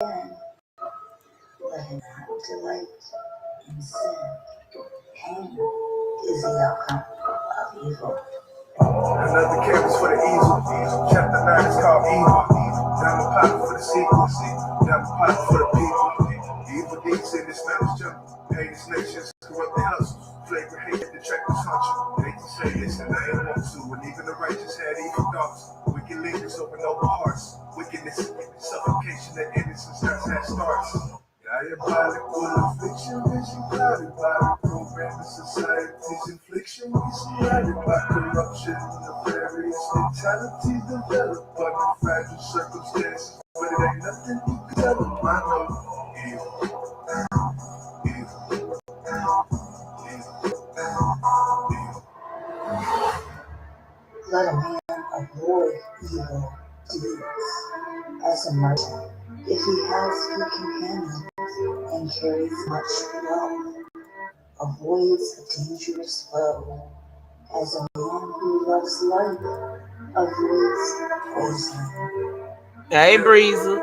again, letting that delight in sin. Pain is the outcome of evil. Another canvas for the easel. Chapter 9 is called evil. Diamond pocket for the sequel. Diamond pocket for the people. Evil deeds in this man's jungle. Hate nations, corrupted hustles. Flavor hate, detractors function. Hate to say this and I ain't want to. And even the righteous had evil thoughts. Wicked leaders open over hearts. Wickedness, suffocation, that innocence starts. Diabolical affliction, vision clouded by the program of society's infliction. We surrounded by corruption, nefarious mentalities developed under fragile circumstances. But it ain't nothing you can tell them. I know evil, evil, evil. Let a man avoid evil deeds as a merchant if he has few companions and carries much wealth, avoids a dangerous foe, as a man who loves life avoids poison. Hey, Breezer.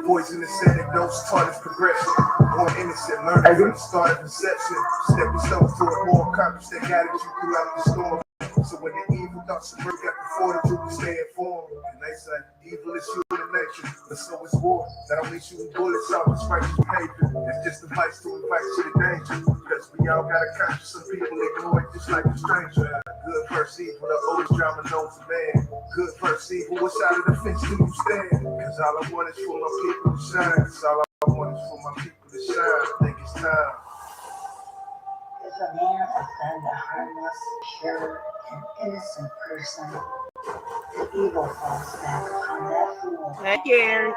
Poisonous anecdotes taught us progression. More innocent, learning from the start of conception. Stepping stones to a more conscious that guided you throughout the storm. So when the evil thoughts emerge after fortitude, you stay informed. And they say evil is human nature, but so is war. Not only shooting bullets off its righteous behavior, it's just a device to invite you to danger. Because we all got a conscience, some people ignore it just like a stranger. Good versus evil, the oldest drama knows a man. Good versus evil, what side of the fence do you stand? Because all I want is for my people to shine. Because all I want is for my people to shine. I think it's time. If a man offend a harmless, pure, and innocent person, the evil falls back upon that fool. Hey, Gary.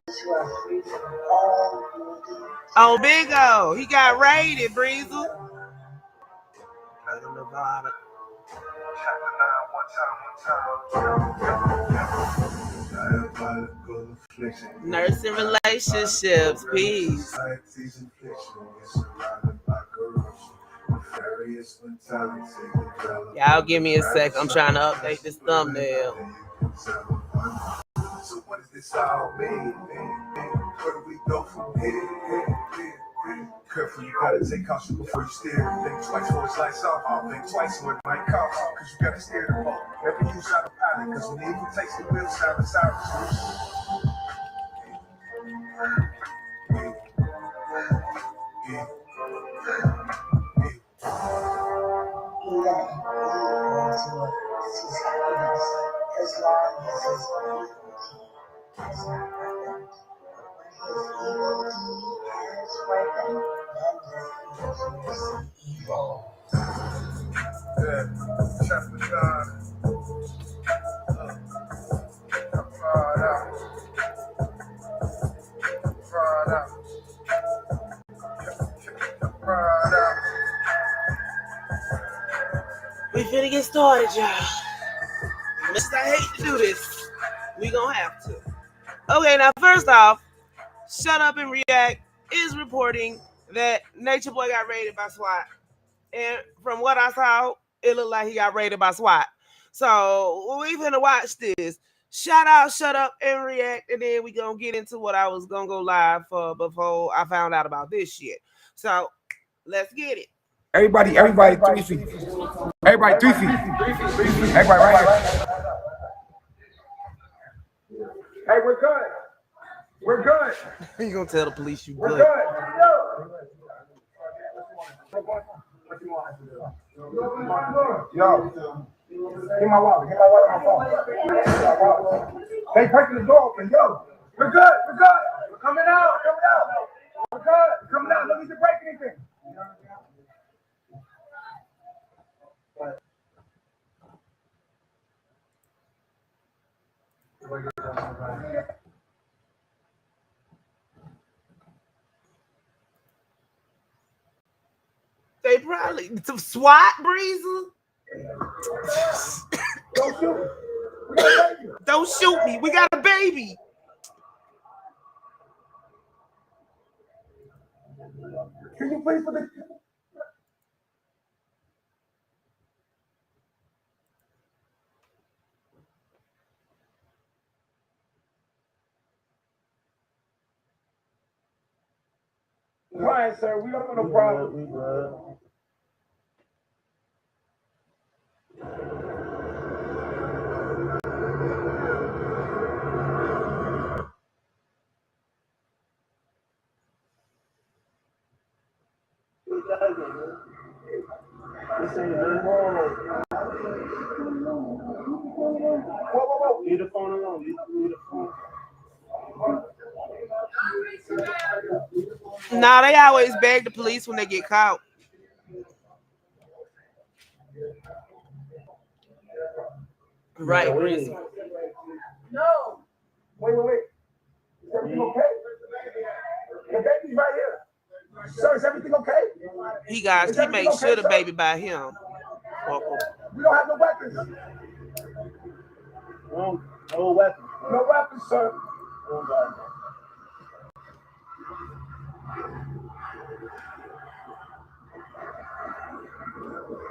Those who are free from all evil deeds. Oh, Big O. He got raided, Breezer. I don't know about it. Nursing relationships, peace. Y'all give me a sec. I'm trying to update this thumbnail. So what does this all mean? Where do we go from here? Careful, you gotta take caution before you steer. Think twice before it's lights off. Think twice when it might cost. Cause you gotta steer the boat. Never use autopilot. Cause when evil takes the wheel, silence out. Even an evil sees happiness as long as his evil deed has not ripened. But when his evil deed has ripened, then does he see evil. Chapter 9. We finna get started, y'all. Mister, I hate to do this. We gonna have to. Okay, now first off, Shut Up and React is reporting that NatureBoy got raided by SWAT. And from what I saw, it looked like he got raided by SWAT. So we finna watch this. Shout out, Shut Up and React, and then we gonna get into what I was gonna go live for before I found out about this shit. So let's get it. Everybody, 3 feet. Everybody, 3 feet. Everybody, right here. Hey, we're good. We're good. You gonna tell the police you We're good? good. Yo, get my wallet. Get my wallet on my phone. They breaking the door open. Yo, we're good. We're good. We're coming out. Coming out. We're good. We're coming out. Don't need to break anything. They probably SWAT, Breezer. Don't shoot. We got a baby. Don't shoot me. We got a baby. Can you please put the... complying, sir. We don't want no problem. We good. This ain't nothing wrong. Whoa. Leave the phone alone. Leave the phone. Nah, they always beg the police when they get caught. Right, No. Wait. Is everything okay? The baby's right here. Sir, is everything okay? He makes sure the baby by him. We don't have no weapons. No weapons. No weapons, sir.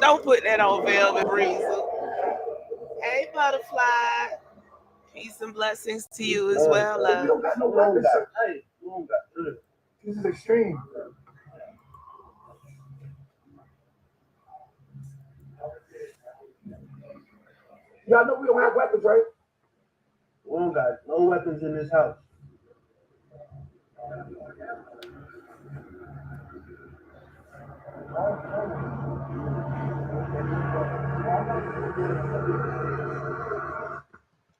Don't put that on Velvet Breezer. Hey, butterfly. Peace and blessings to you as well, love. We don't got no weapons, sir. Hey, this is extreme. Y'all know we don't have weapons, right? We don't got no weapons in this house.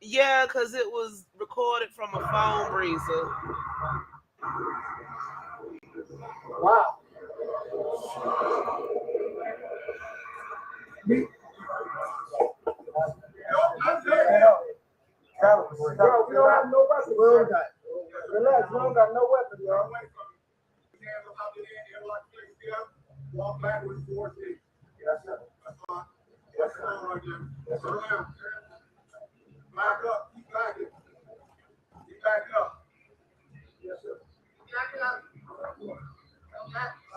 Yeah, because it was recorded from a phone, Breezer. Wow. Bro, we don't have no weapons. Relax, we don't got no weapons, y'all. Walk backwards towards me. Yes, sir. That's fine. Yes, sir. Right there. Yes, sir. Back up. Keep backing. Keep backing up. Yes, sir. Back it up.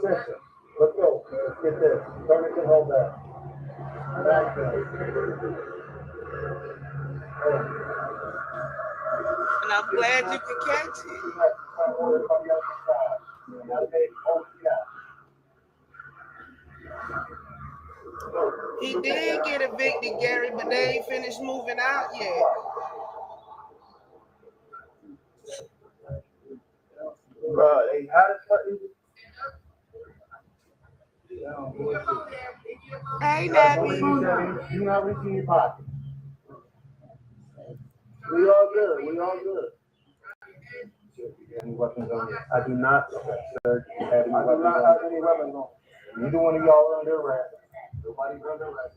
Yes, sir. Let's go. Let's get this. Turn it and hold that. Back there. And I'm glad you could catch it. He did get evicted, Gary, but they ain't finished moving out yet. Bro, hey, how the fuck is it? Hey, Nappy. You not reaching your pocket. We all good. Any weapons on you? I do not, sir. I do not have any weapons on. Neither one of y'all are under arrest. Nobody's under arrest.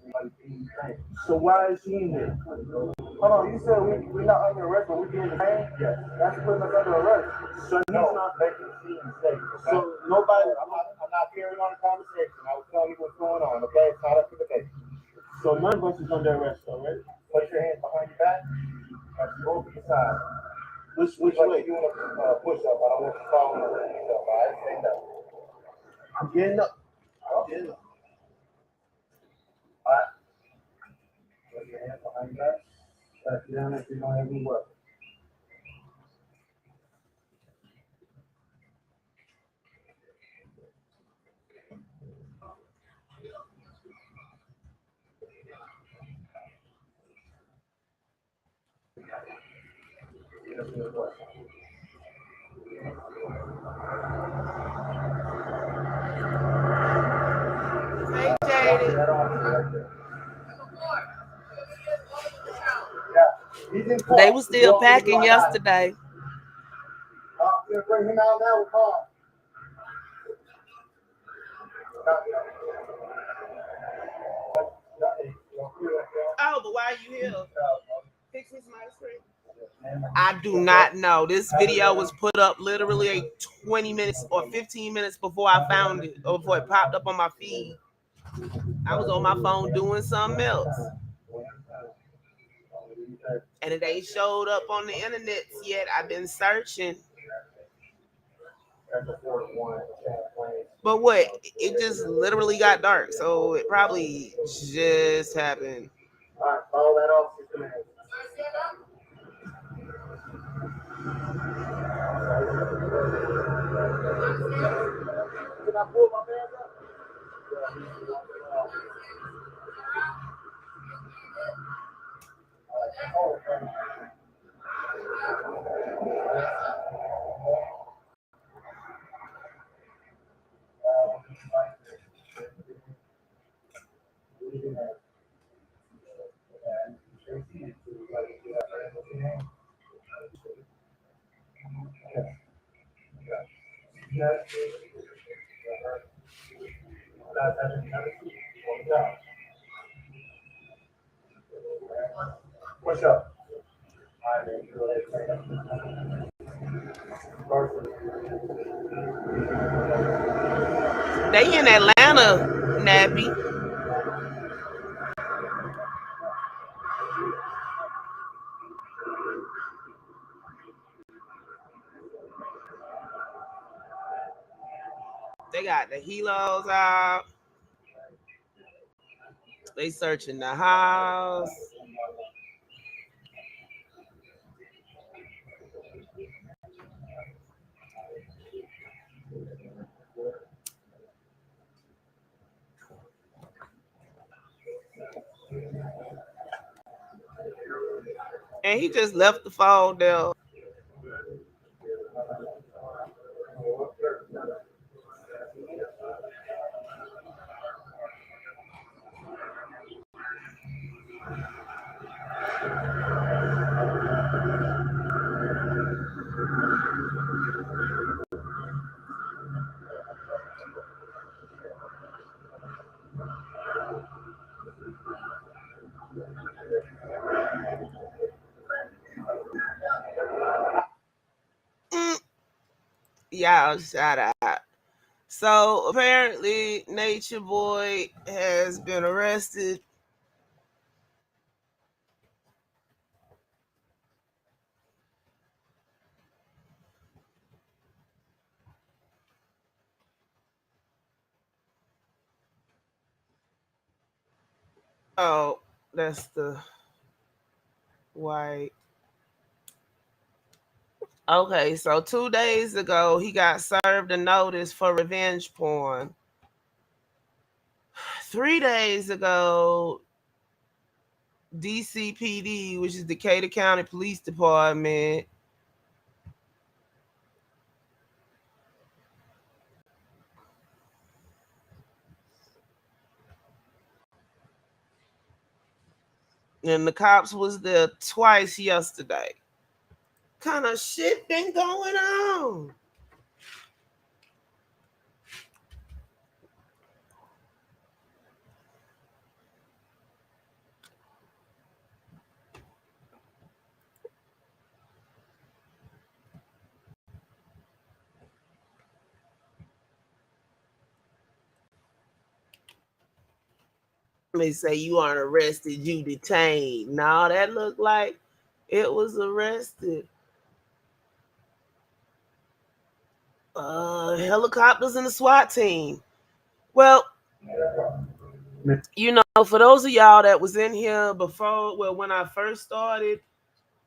So why is he in here? Hold on, you said we're not under arrest, but we're being detained? Yes. That's putting us under arrest. So he's not making it seem safe. Okay? So nobody, I'm not carrying on a conversation. I was telling you what's going on, okay? It's not up to the case. So none of us is under arrest, all right? Put your hands behind your back. Go to the side. Which way? You want to push up. I don't want you following the way yourself. All right? Say no. I'm getting up. All right. Put your hands behind your back. Back down if you don't have any weapons. Hey, Jaded. They were still packing yesterday. We're gonna bring him out now with car. Oh, but why are you here? Fix me some ice cream. I do not know. This video was put up literally 20 minutes or 15 minutes before I found it, or before it popped up on my feed. I was on my phone doing something else. And it ain't showed up on the internet yet. I've been searching. But what? It just literally got dark. So it probably just happened. All right, follow that off. Can I pull my man up? What's up? They in Atlanta, Nappy. They got the helos out. They searching the house. And he just left the phone there. Y'all shout out. So apparently NatureBoy has been arrested. Oh, that's the white. Okay, so 2 days ago, he got served a notice for revenge porn. 3 days ago, DCPD, which is Decatur County Police Department, and the cops was there twice yesterday. Kind of shit been going on? They say you aren't arrested, you detained. No, that looked like it was arrested. Helicopters and the SWAT team. Well, you know, for those of y'all that was in here before, well, when I first started,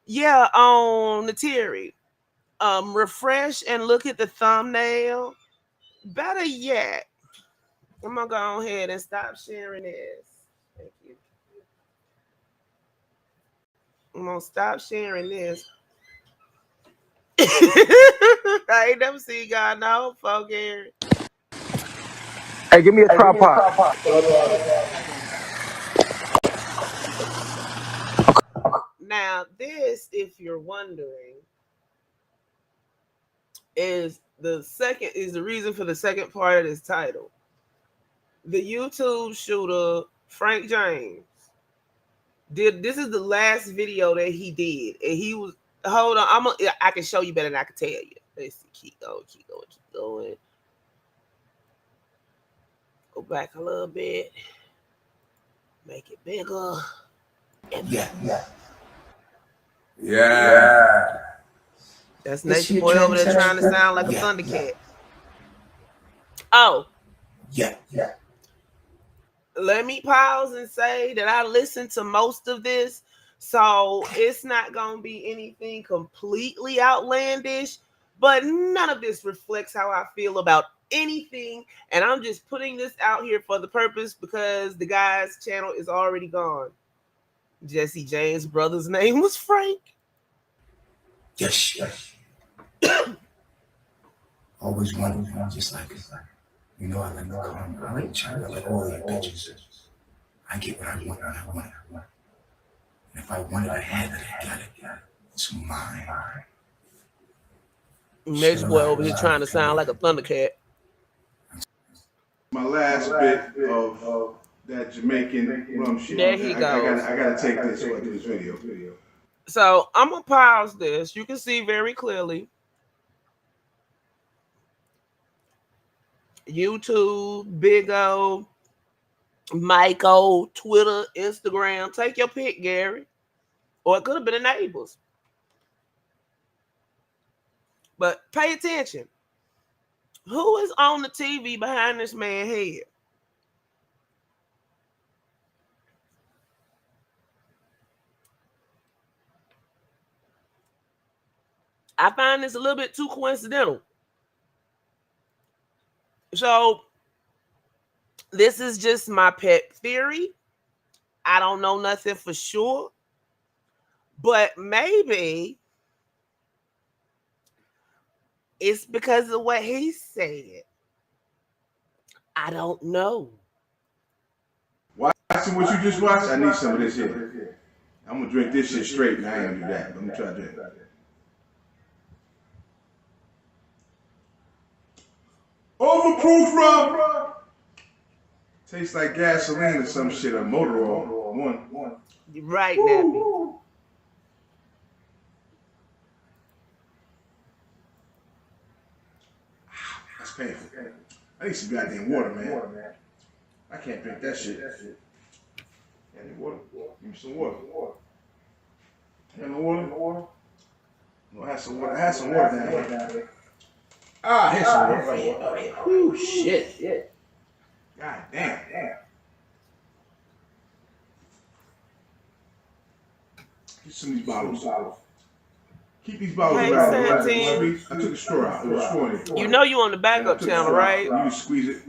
yeah, on the Terry, refresh and look at the thumbnail. Better yet, I'm gonna go ahead and stop sharing this. Thank you. I'm gonna stop sharing this. I ain't never seen God no folk here. Hey, give me a tripod. Now, this, if you're wondering, is the reason for the second part of this title. The YouTube shooter Frank James this is the last video that he did, and he was hold on. I can show you better than I can tell you. Let's see, keep going. Go back a little bit, make it bigger. Yeah. That's NatureBoy over there trying to sound like a Thundercat. Oh. Yeah. Let me pause and say that I listened to most of this, so it's not going to be anything completely outlandish, but none of this reflects how I feel about anything. And I'm just putting this out here for the purpose because the guy's channel is already gone. Jesse James' brother's name was Frank. Yes. Always wanted one just like it. You know, I like the karma. I like China. I like all these bitches. I get what I want when I want it. And if I want it, I have it. I got it. It's mine. NatureBoy over here trying to sound like a Thundercat. My last bit of that Jamaican rum shit. There he goes. I gotta take this for this video. So I'm gonna pause this. You can see very clearly. YouTube, Big O, Mike O, Twitter, Instagram. Take your pick, Gary. Or it could have been the neighbors. But pay attention. Who is on the TV behind this man's head? I find this a little bit too coincidental. So this is just my pet theory. I don't know nothing for sure. But maybe it's because of what he said. I don't know. Watching what you just watched, I need some of this here. I'm gonna drink this shit straight, and I ain't gonna do that. Let me try to drink it. Overproof rum. Tastes like gasoline or some shit, or motor oil. One. You're right, Nappy. That's painful. I need some goddamn water, man. I can't drink that shit. I need water. Give me some water. You have no water? No, I have some water. I have some water down here. Ah, here's some water right here. Whew, shit. God damn. Get some of these bottles. Keep these bottles Hey, around. Santine. I took the straw out. There was straw in it. You know you on the backup channel, right? You can squeeze it.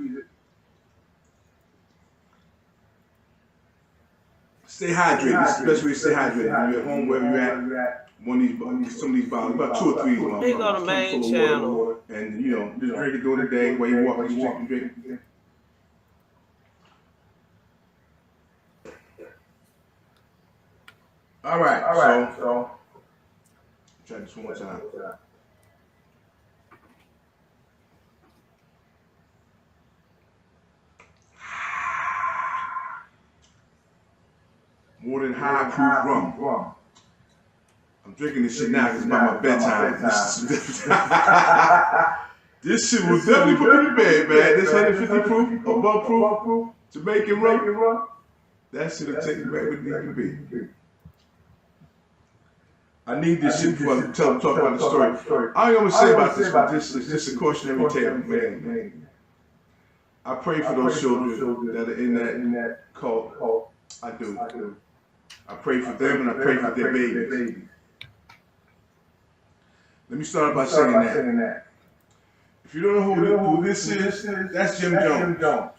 Stay hydrated. This is the best way to stay hydrated. When you're at home, wherever you're at, some of these bottles, about 2 or 3 of them. He go to main channel. And, you know, just drink it during the day while you walk, just drink it. All right, so try this one more time. More than high proof rum. I'm drinking this shit now because it's about my bedtime. This shit will definitely put me to bed, man. This 150 proof, above proof, Jamaican rum. That shit will take me back where it needs to be. I need this shit before I talk about the story. I ain't gonna say about this, but this is just a cautionary tale, man. I pray for those children that are in that cult. I do. I pray for them and I pray for their babies. Let me start by saying that. If you don't know who this is, that's Jim Jones.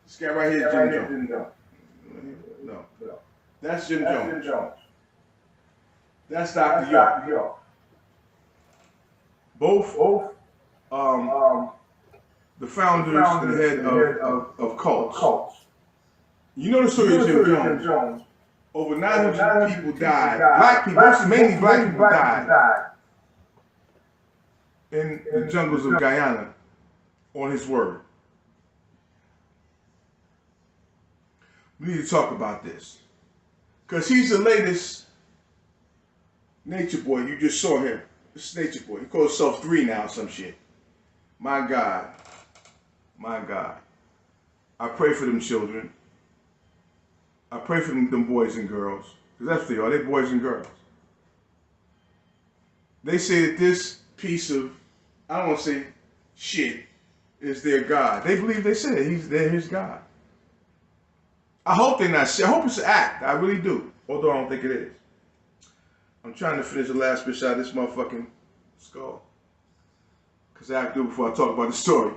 This guy right here is Jim Jones. No. That's Jim Jones. That's Dr. York. Both the founders and the head of cults. You know the story of Jim Jones. Over 900 people died. Black people, mainly black people died in the jungles of Guyana on his word. We need to talk about this. Because he's the latest NatureBoy. You just saw him. This is NatureBoy. He calls himself 3 now, some shit. My God. I pray for them children. I pray for them boys and girls. Because that's what they are. They're boys and girls. They say that this piece of, I don't want to say shit, is their God. They believe they say they're his God. I hope they're not shit. I hope it's an act. I really do. Although I don't think it is. I'm trying to finish the last bitch out of this motherfucking skull. because I have to do it before I talk about the story.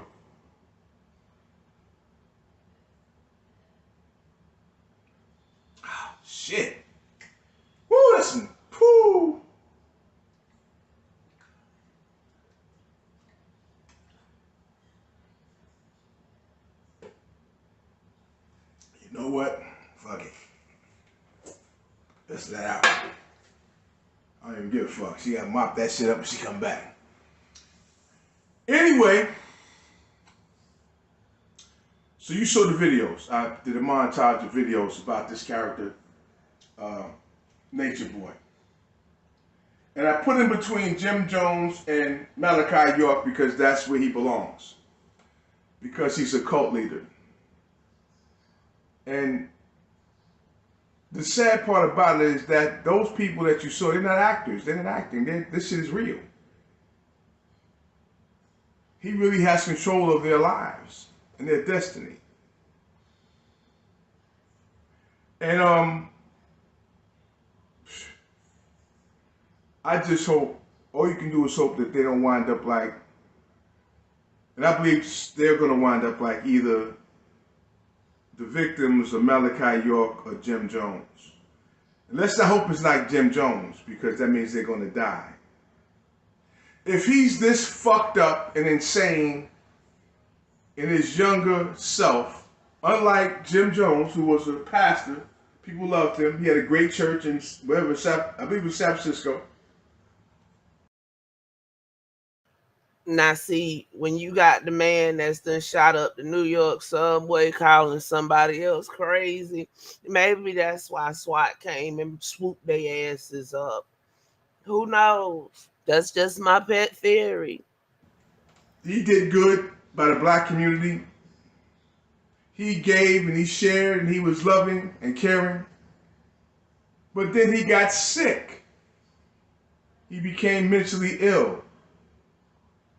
Oh, shit. Woo, listen. Woo. You know what? Fuck it. Let's let out. I don't even give a fuck. She gotta mop that shit up when she come back. Anyway, so you saw the videos. I did a montage of videos about this character, NatureBoy. And I put him between Jim Jones and Malachi York because that's where he belongs. Because he's a cult leader. And the sad part about it is that those people that you saw, they're not actors. They're not acting. This shit is real. He really has control of their lives and their destiny. And I just hope, all you can do is hope that they don't wind up like, and I believe they're going to wind up like either the victims of Malachi York or Jim Jones. And let's not hope it's like Jim Jones, because that means they're going to die. If he's this fucked up and insane in his younger self, unlike Jim Jones, who was a pastor, people loved him. He had a great church in wherever, I believe it was San Francisco. Now, see, when you got the man that's done shot up the New York subway calling somebody else crazy, maybe that's why SWAT came and swooped their asses up. Who knows? That's just my pet theory. He did good by the black community. He gave and he shared and he was loving and caring. But then he got sick. He became mentally ill.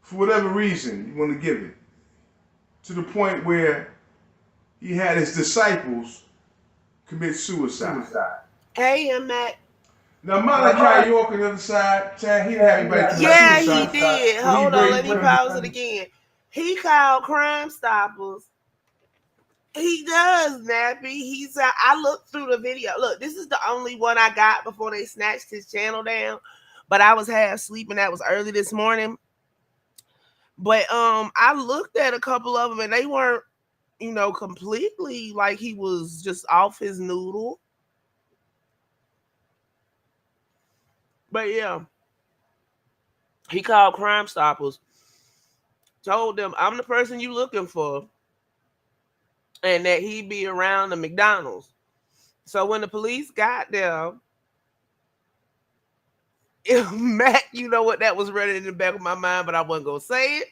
For whatever reason you want to give it. To the point where he had his disciples commit suicide. Hey, I'm Matt. Now, Malachi York on the other side, he didn't have anybody commit yeah, suicide. He did. Hold on, let me pause it again. He called Crime Stoppers. He does, Nappy. He said, I looked through the video. Look, this is the only one I got before they snatched his channel down. But I was half sleeping. That was early this morning. But I looked at a couple of them and they weren't, completely like he was just off his noodle. But yeah, he called Crime Stoppers, told them, I'm the person you looking for, and that he'd be around the McDonald's. So when the police got there, Matt, you know what, that was running in the back of my mind, but I wasn't going to say it.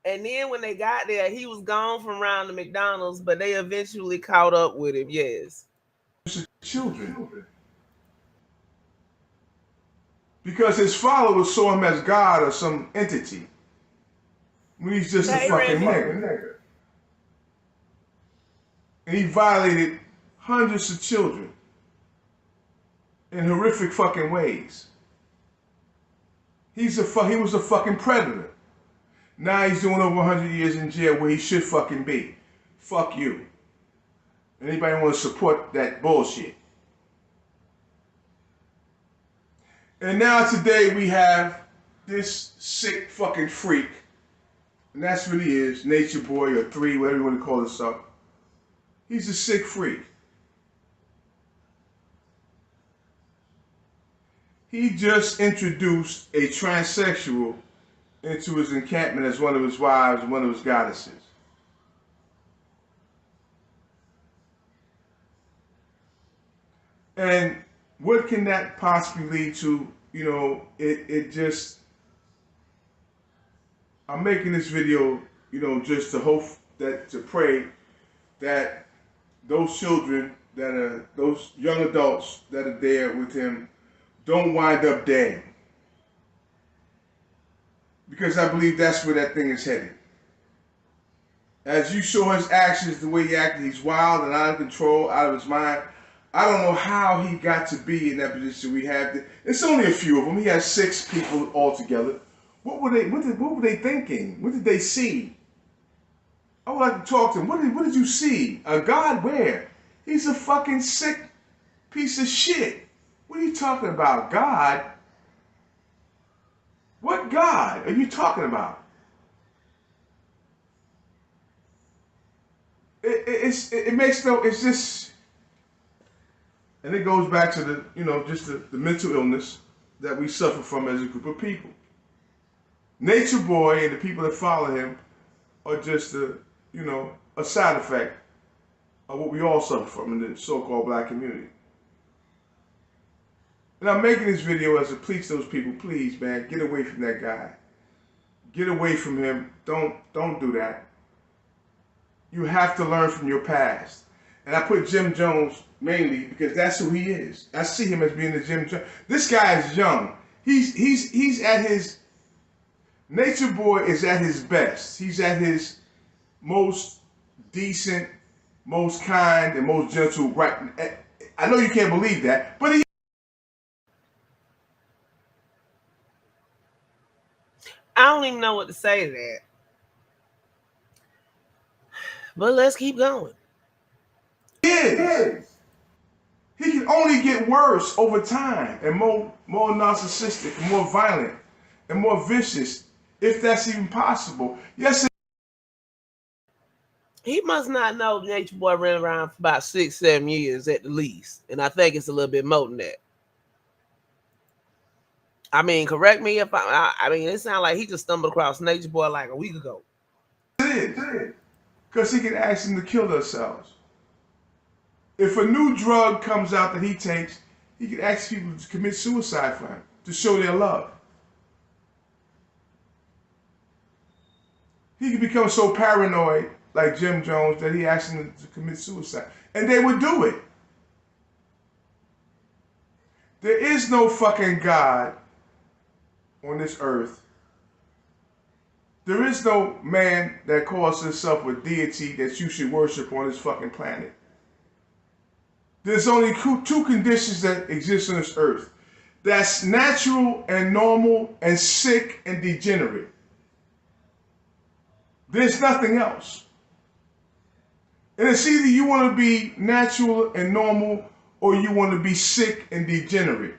And then when they got there, he was gone from around the McDonald's, but they eventually caught up with him, yes. Children. Because his followers saw him as God or some entity. When he's just a fucking nigga. And he violated hundreds of children in horrific fucking ways. He was a fucking predator. Now he's doing over 100 years in jail where he should fucking be. Fuck you. Anybody want to support that bullshit? And now today we have this sick fucking freak. And that's what he is. NatureBoy or 3, whatever you want to call this up. He's a sick freak. He just introduced a transsexual into his encampment as one of his wives and one of his goddesses. And what can that possibly lead to? It just, I'm making this video, just to hope to pray that those children those young adults that are there with him don't wind up dead. Because I believe that's where that thing is headed. As you saw his actions, the way he acted, he's wild and out of control, out of his mind. I don't know how he got to be in that position we have. It's only a few of them. He has 6 people altogether What were they thinking? What did they see? I would like to talk to him. What did you see? A God where? He's a fucking sick piece of shit. What are you talking about? God? What God are you talking about? It makes no, it's just, and it goes back to just the mental illness that we suffer from as a group of people. NatureBoy and the people that follow him are just a side effect of what we all suffer from in the so-called black community. And I'm making this video as a plea to those people, please, man, get away from that guy. Get away from him. Don't do that. You have to learn from your past. And I put Jim Jones mainly because that's who he is. I see him as being the Jim Jones. This guy is young. He's at his, NatureBoy is at his best. He's at his most decent, most kind, and most gentle. Right? I know you can't believe that, but he. I don't even know what to say to that. But let's keep going. He is. He can only get worse over time and more narcissistic, and more violent, and more vicious, if that's even possible. Yes. He must not know NatureBoy ran around for about 6-7 years at the least. And I think it's a little bit more than that. I mean, correct me if I mean, it sounds like he just stumbled across NatureBoy like a week ago. It is. Because he can ask them to kill themselves. If a new drug comes out that he takes, he can ask people to commit suicide for him, to show their love. He can become so paranoid, like Jim Jones, that he asks them to commit suicide. And they would do it. There is no fucking God on this earth. There is no man that calls himself a deity that you should worship on this fucking planet. There's only two conditions that exist on this earth. That's natural and normal and sick and degenerate. There's nothing else. And it's either you want to be natural and normal or you want to be sick and degenerate.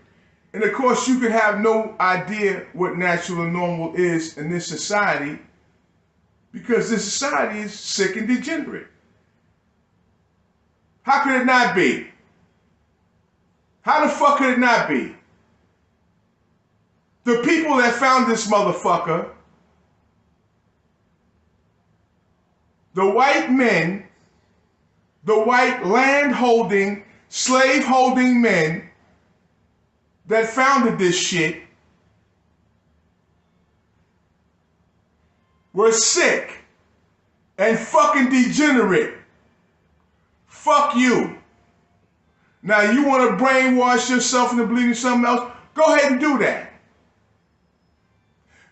And of course, you could have no idea what natural and normal is in this society because this society is sick and degenerate. How could it not be? How the fuck could it not be? The people that found this motherfucker, the white men, the white land-holding, slave-holding men that founded this shit were sick and fucking degenerate. Fuck you. Now you want to brainwash yourself into believing something else? Go ahead and do that.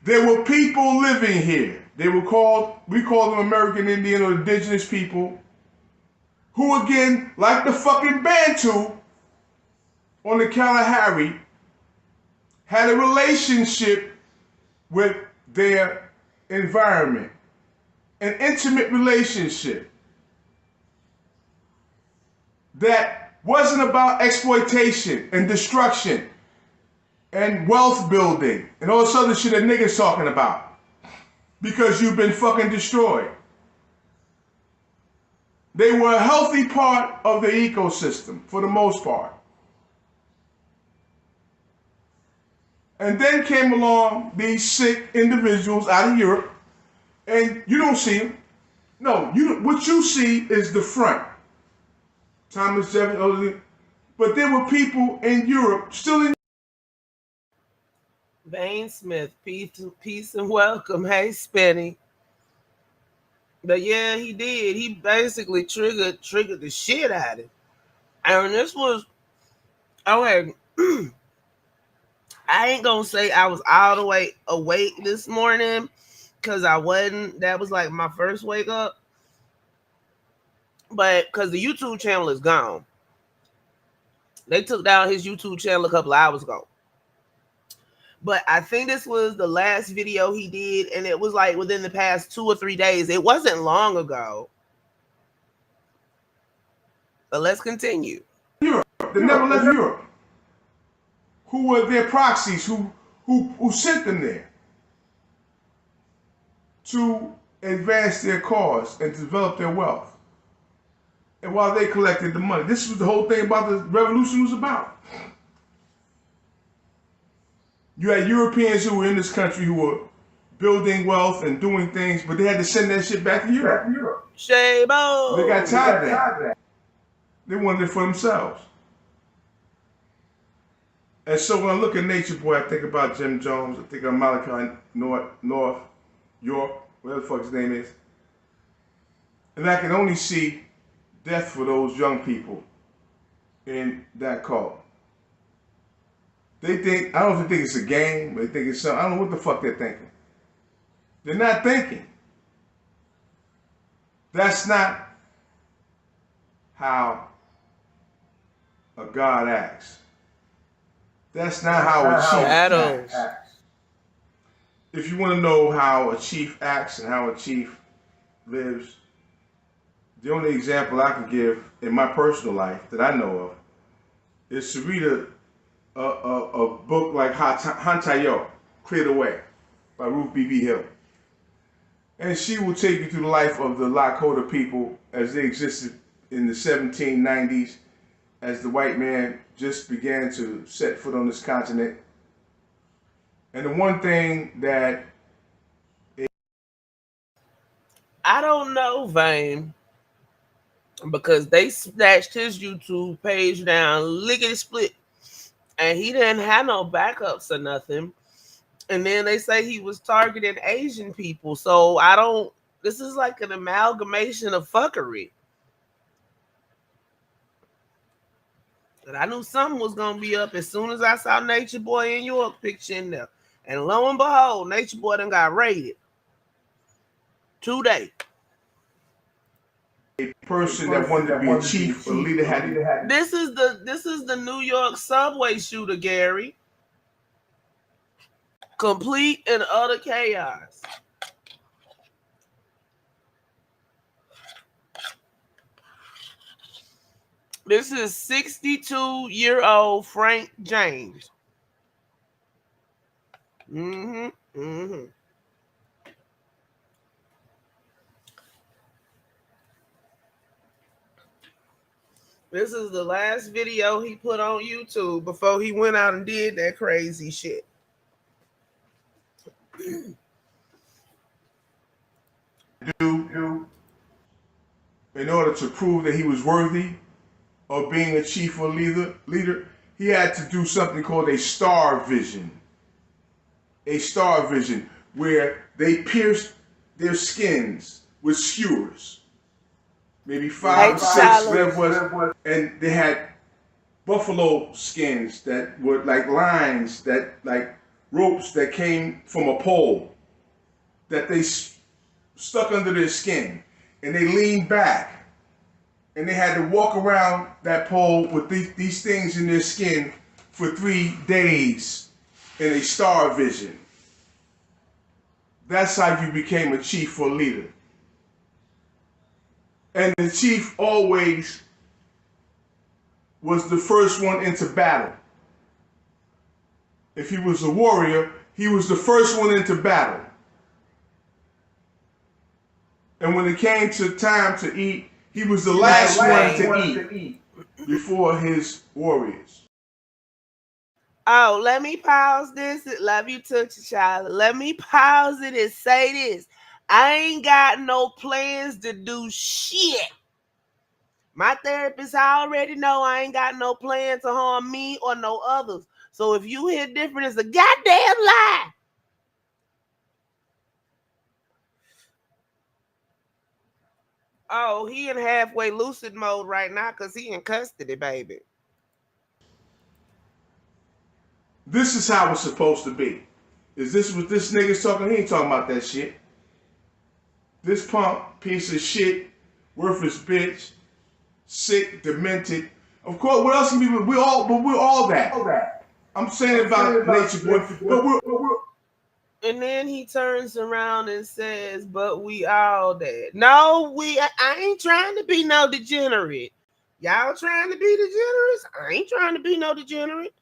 There were people living here. We call them American Indian or indigenous people who, again, like the fucking Bantu on the Kalahari, had a relationship with their environment, an intimate relationship that wasn't about exploitation and destruction and wealth building and all this other shit that niggas talking about because you've been fucking destroyed. They were a healthy part of the ecosystem for the most part. And then came along these sick individuals out of Europe, and you don't see them. No, what you see is the front. Thomas Jefferson, but there were people in Europe, still in. Vane Smith, peace and welcome. Hey, Spenny. But yeah, he did. He basically triggered the shit out of it. And this was, okay, I ain't gonna say I was all the way awake this morning because I wasn't. That was like my first wake up. But because the YouTube channel is gone. They took down his YouTube channel a couple of hours ago. But I think this was the last video he did, and it was like within the past 2 or 3 days. It wasn't long ago. But let's continue. Europe. They never left Europe. Who were their proxies? Who sent them there to advance their cause and develop their wealth? And while they collected the money, this was the whole thing about the revolution was about. You had Europeans who were in this country who were building wealth and doing things, but they had to send that shit back to Europe. Shabo. They got tired of that. They wanted it for themselves. And so when I look at NatureBoy, I think about Jim Jones, I think of Malachi North York, whatever the fuck his name is. And I can only see death for those young people in that cult. They think, I don't know if they think it's a game, but they think it's something, I don't know what the fuck they're thinking. They're not thinking. That's not how a God acts. That's not how a chief acts. If you want to know how a chief acts and how a chief lives, the only example I can give in my personal life that I know of is to read a book like Hantayo, Cleared Away, by Ruth B.B. Hill. And she will take you through the life of the Lakota people as they existed in the 1790s, as the white man just began to set foot on this continent. And the one thing that I don't know, Vane, because they snatched his YouTube page down lickety split, and he didn't have no backups or nothing. And then they say he was targeting Asian people. So I don't, this is like an amalgamation of fuckery. But I knew something was going to be up as soon as I saw NatureBoy in York picture in there. And lo and behold, NatureBoy done got raided today. A person that wanted to be a chief or leader had. This is the New York subway shooter, Gary. Complete and utter chaos. This is 62-year-old Frank James. This is the last video he put on YouTube before he went out and did that crazy shit. Do in order to prove that he was worthy of being a chief or leader, he had to do something called a star vision. A star vision where they pierced their skins with skewers. Maybe 5 or 6, whatever it was, and they had buffalo skins that were like lines, that like ropes that came from a pole that they stuck under their skin, and they leaned back, and they had to walk around that pole with these things in their skin for 3 days in a star vision. That's how you became a chief or leader. And the chief always was the first one into battle. If he was a warrior, he was the first one into battle. And when it came to time to eat, he was the last one to eat before his warriors. Oh, let me pause this. Love you, Touchy Child. Let me pause it and say this. I ain't got no plans to do shit. My therapist already know I ain't got no plan to harm me or no others. So if you hear different, it's a goddamn lie. Oh, he in halfway lucid mode right now because he in custody, baby. This is how it's supposed to be. Is this what this nigga's talking? He ain't talking about that shit. This punk, piece of shit, worthless bitch, sick, demented. Of course, what else can be? We're all that. I'm saying about NatureBoy, but we're. And then he turns around and says, "But we all dead." No, I ain't trying to be no degenerate. Y'all trying to be degenerates? I ain't trying to be no degenerate.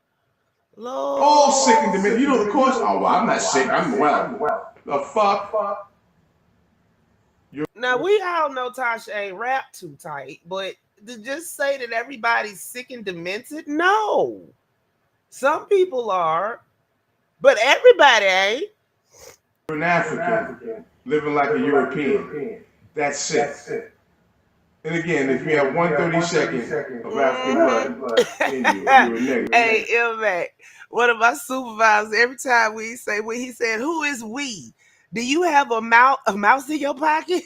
Lord. All sick and demented. You know, of course. Oh, well, I'm not sick. I'm well. The fuck. Now we all know Tasha ain't rap too tight, but to just say that everybody's sick and demented, no. Some people are, but everybody ain't. You're an African living like a European. That's sick. And again, if you have 1/32 of African blood in you, you're a nigga. Hey, Ilmac, one of my supervisors, every time when he said, "Who is we? Do you have a mouse in your pocket?"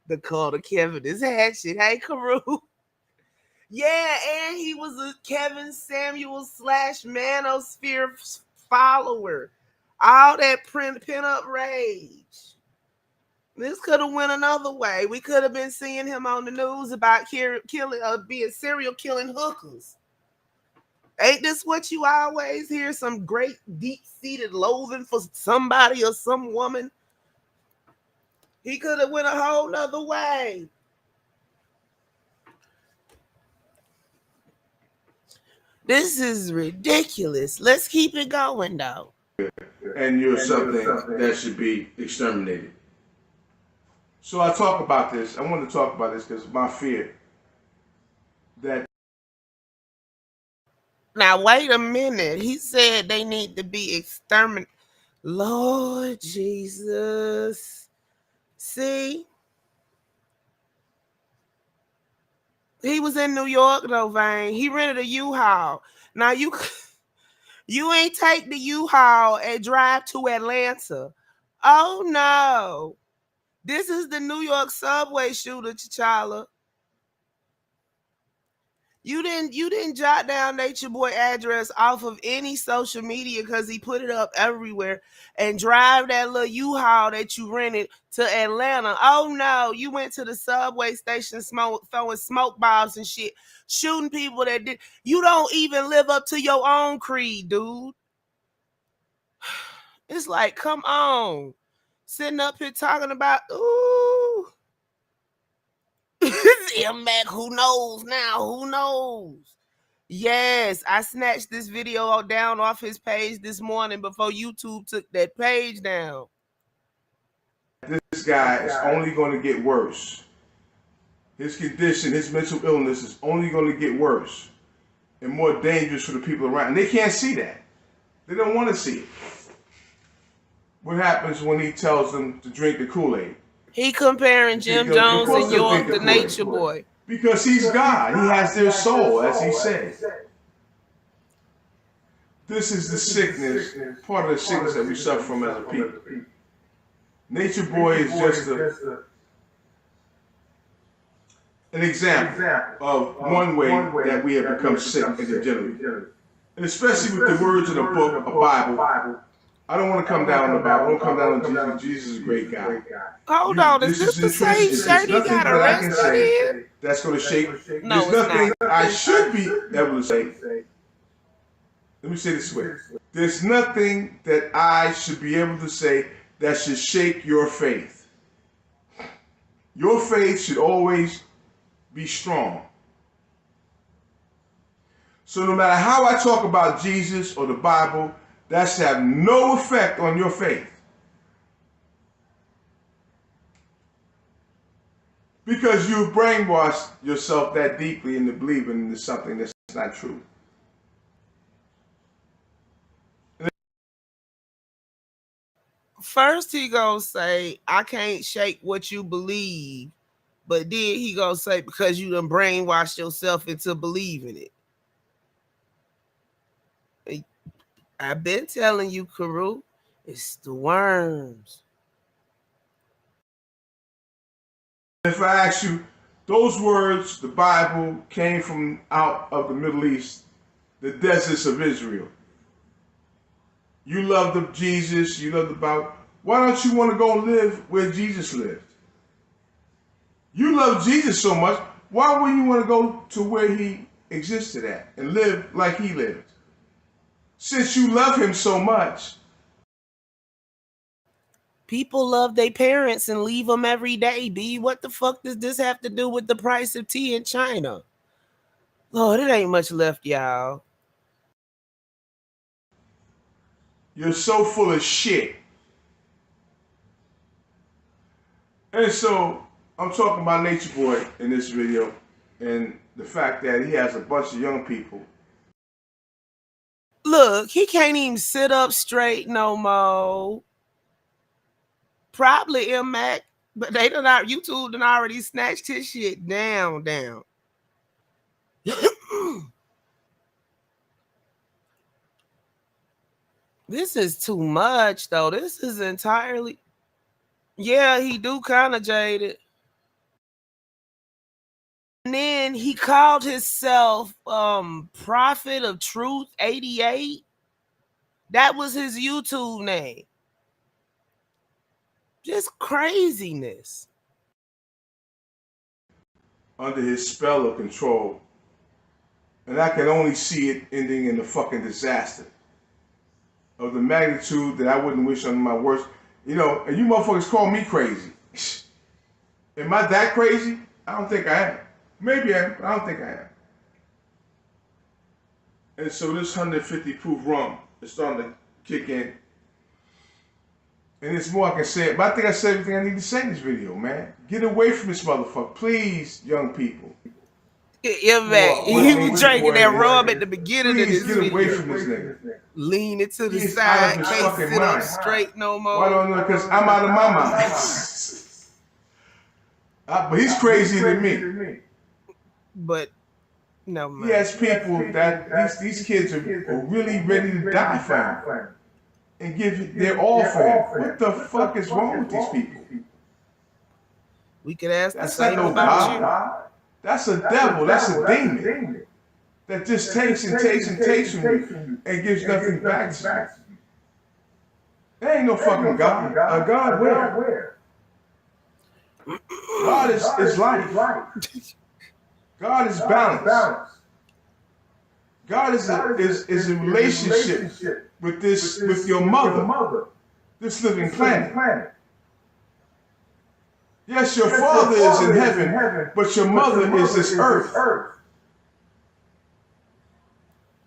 The call to Kevin is hatchet. Hey, Carew. Yeah, and he was a Kevin Samuel / Manosphere follower. All that pin up rage. This could have went another way. We could have been seeing him on the news about being serial killing hookers. Ain't this what you always hear? Some great deep-seated loathing for somebody or some woman? He could have went a whole nother way. This is ridiculous. Let's keep it going, though. And you're something that should be exterminated. So I talk about this. I want to talk about this because my fear that. Now, wait a minute. He said they need to be exterminated. Lord Jesus. See? He was in New York, though, Vane. He rented a U-Haul. Now, you ain't take the U-Haul and drive to Atlanta. Oh, no. This is the New York subway shooter, T'Challa. You didn't jot down NatureBoy address off of any social media because he put it up everywhere and drive that little U-Haul that you rented to Atlanta. Oh no, you went to the subway station throwing smoke bombs and shit, shooting people that did. You don't even live up to your own creed, dude. It's like, come on. Sitting up here talking about, ooh. Mac, who knows now? Who knows? Yes, I snatched this video down off his page this morning before YouTube took that page down. This guy is only going to get worse. His condition, his mental illness is only going to get worse and more dangerous for the people around. And they can't see that. They don't want to see it. What happens when he tells them to drink the Kool-Aid? He comparing Jim Jones and York to NatureBoy. Because he's God. He has their soul, as he said. This is the sickness, part of the sickness that we suffer from as a people. NatureBoy is just an example of one way that we have become sick and degenerate. And especially with the words in a book, a Bible. I don't want to come down on the Bible. I don't come down on Jesus. Jesus is a great guy. Hold on, is this the same shirt he got arrested in? That's going to shake. No, there's nothing I should be able to say. Let me say this way. There's nothing that I should be able to say that should shake your faith. Your faith should always be strong. So no matter how I talk about Jesus or the Bible, that should have no effect on your faith. Because you've brainwashed yourself that deeply into believing into something that's not true. First he gonna say, I can't shake what you believe. But then he gonna say, because you done brainwashed yourself into believing it. I've been telling you, Carew, it's the worms. If I ask you, those words, the Bible, came from out of the Middle East, the deserts of Israel. You love the Jesus, you love the Bible. Why don't you want to go live where Jesus lived? You love Jesus so much, why wouldn't you want to go to where he existed at and live like he lived? since you love him so much. People love their parents and leave them every day, B. What the fuck does this have to do with the price of tea in China? Lord, it ain't much left, y'all. You're so full of shit. And so I'm talking about NatureBoy in this video and the fact that he has a bunch of young people. Look, he can't even sit up straight no more. Probably M-Mac, but they done out YouTube done already snatched his shit down. This is too much, though. This is entirely... Yeah, he do kind of jaded. And then he called himself Prophet of Truth 88. That was his YouTube name. Just craziness. Under his spell of control. And I can only see it ending in a fucking disaster. Of the magnitude that I wouldn't wish on my worst. You know, and you motherfuckers call me crazy. Am I that crazy? I don't think I am. Maybe I am, but I don't think I am. And so this 150 proof rum is starting to kick in. And there's more I can say. But I think I said everything I need to say in this video, man. Get away from this motherfucker. Please, young people. Yeah, man. He was drinking that rum at the beginning of this video. Get away from this nigga. Lean it to the He's side. out of his Can't fucking sit up mind. straight no more. Why don't I know? Because I'm out of my mind. But he's crazier than me. But no, man. He has people that these kids are really ready to die for him. And give their all for him. What the fuck is wrong with these people? We could ask That's the same not no about God. That's a devil. That's a demon. That just takes and takes and takes from you and gives nothing back to you. There ain't no fucking God. A God where? God is life. God is balance. God is a relationship with your mother, this living planet. Yes, your father is in heaven, but your mother is this earth.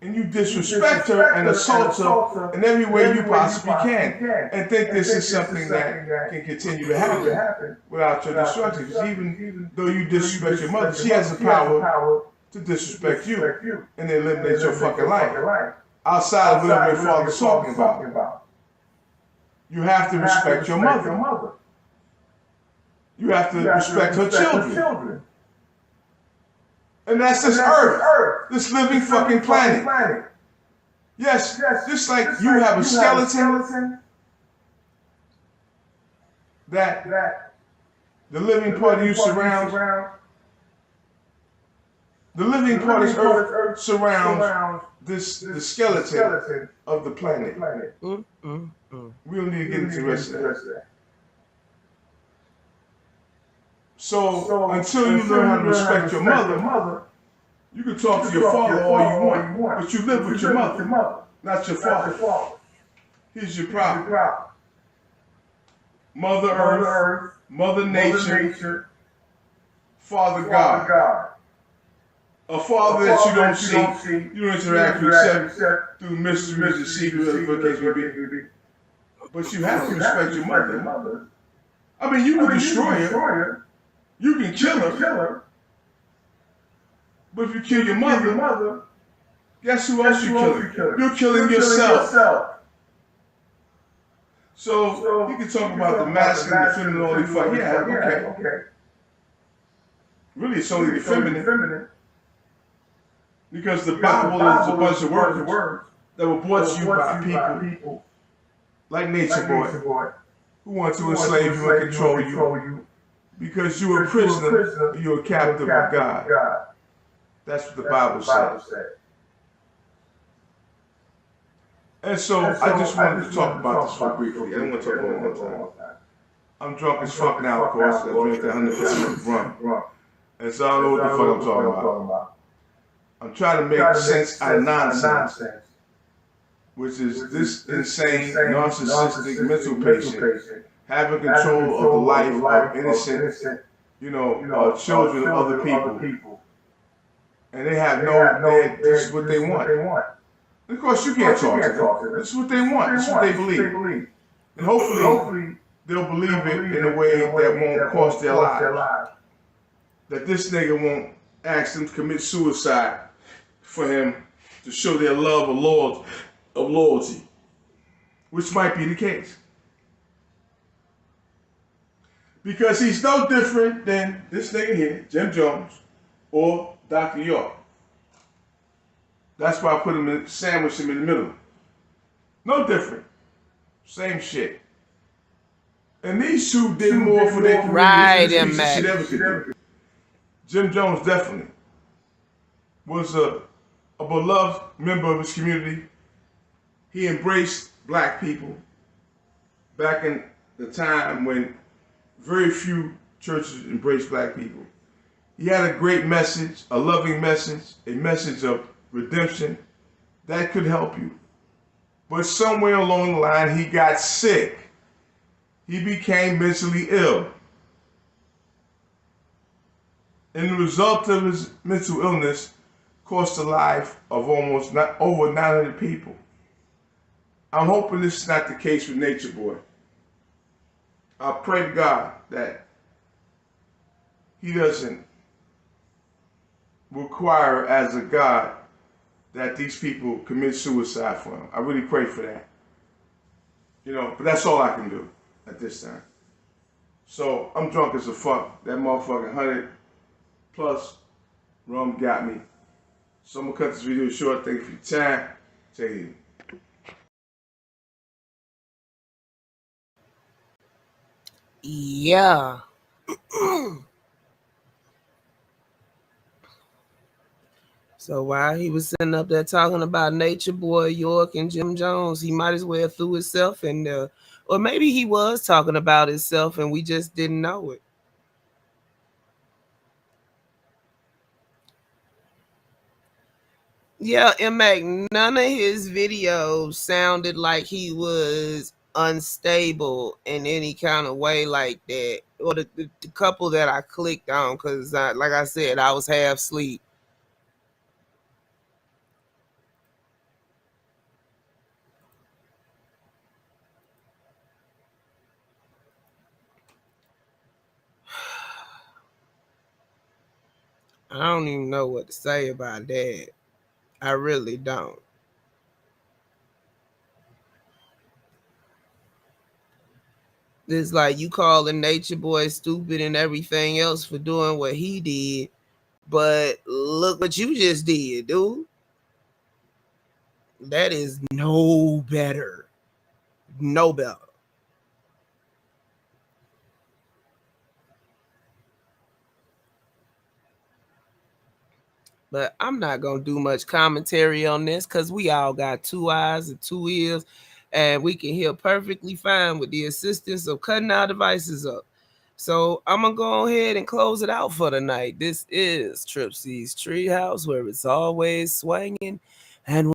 And you disrespect her and assault her in every way you possibly can, and think this is something that can continue to happen without your destruction. Because even though you disrespect your mother, she has the power to disrespect you and eliminate your fucking life outside of whatever your father's talking about. You have to respect your mother. You have to respect her children. And that's this earth, this living fucking planet. Yes, just like you have a skeleton that the living part of you surrounds. The living part of earth surrounds the skeleton of the planet. We don't need to get into the rest of that. So until you learn how to respect your mother, you can talk to your father all you want, but you live with your mother, not your father. Here's your problem. Mother Earth, Mother Nature, Father God. A father that you don't see, you don't interact with except through mysteries and secrets, whatever the case may be. But you have to respect your mother. I mean, you can destroy her. You can kill her, but if you kill your mother, guess who else you're killing? You're killing yourself. So you can talk about the masculine, the feminine, all these fuck. Yeah, okay. Really, it's only the feminine, because the Bible is a bunch of words that were brought to you by people like NatureBoy, who want to enslave you and control you. Because you're a prisoner, you're a captive of God. That's what the Bible says. And so I just wanted to talk about this for briefly. I don't want to talk about it one time. I'm drunk as fuck now, of course. I drank that 150 rum. And so I don't know what the fuck I'm talking about. I'm trying to make sense out of nonsense. which is this insane, narcissistic mental patient having control of the life of innocent, children of other people, and they have this is what they want. And of course, you can't talk to them. This is what they want. This is what they believe, and hopefully they'll believe it in a way that won't cost their lives. That this nigga won't ask them to commit suicide for him to show their love of loyalty, which might be the case. Because he's no different than this nigga here, Jim Jones, or Dr. York. That's why I put him sandwich him in the middle. No different. Same shit. And these two did more for their community than this shit ever could do. Jim Jones definitely was a beloved member of his community. He embraced black people back in the time when very few churches embraced black people. He had a great message, a loving message, a message of redemption that could help you. But somewhere along the line, he got sick. He became mentally ill. And the result of his mental illness cost the life of over 900 people. I'm hoping this is not the case with NatureBoy. I pray to God that he doesn't require as a God that these people commit suicide for him. I really pray for that. But that's all I can do at this time. So I'm drunk as a fuck. That motherfucking 100 plus rum got me. So I'm gonna cut this video short. Thank you for your time. Take it easy. Yeah. So while he was sitting up there talking about NatureBoy, York, and Jim Jones, he might as well threw himself in there. Or maybe he was talking about himself and we just didn't know it. Yeah, and Mac, none of his videos sounded like he was unstable in any kind of way like that. Or the couple that I clicked on, because like I said, I was half asleep. I don't even know what to say about that. I really don't. It's like you calling NatureBoy stupid and everything else for doing what he did. But look what you just did, dude. That is no better. No better. But I'm not going to do much commentary on this because we all got 2 eyes and 2 ears, and we can hear perfectly fine with the assistance of cutting our devices up. So I'm going to go ahead and close it out for the night. This is TripCTreehouse, where it's always swinging and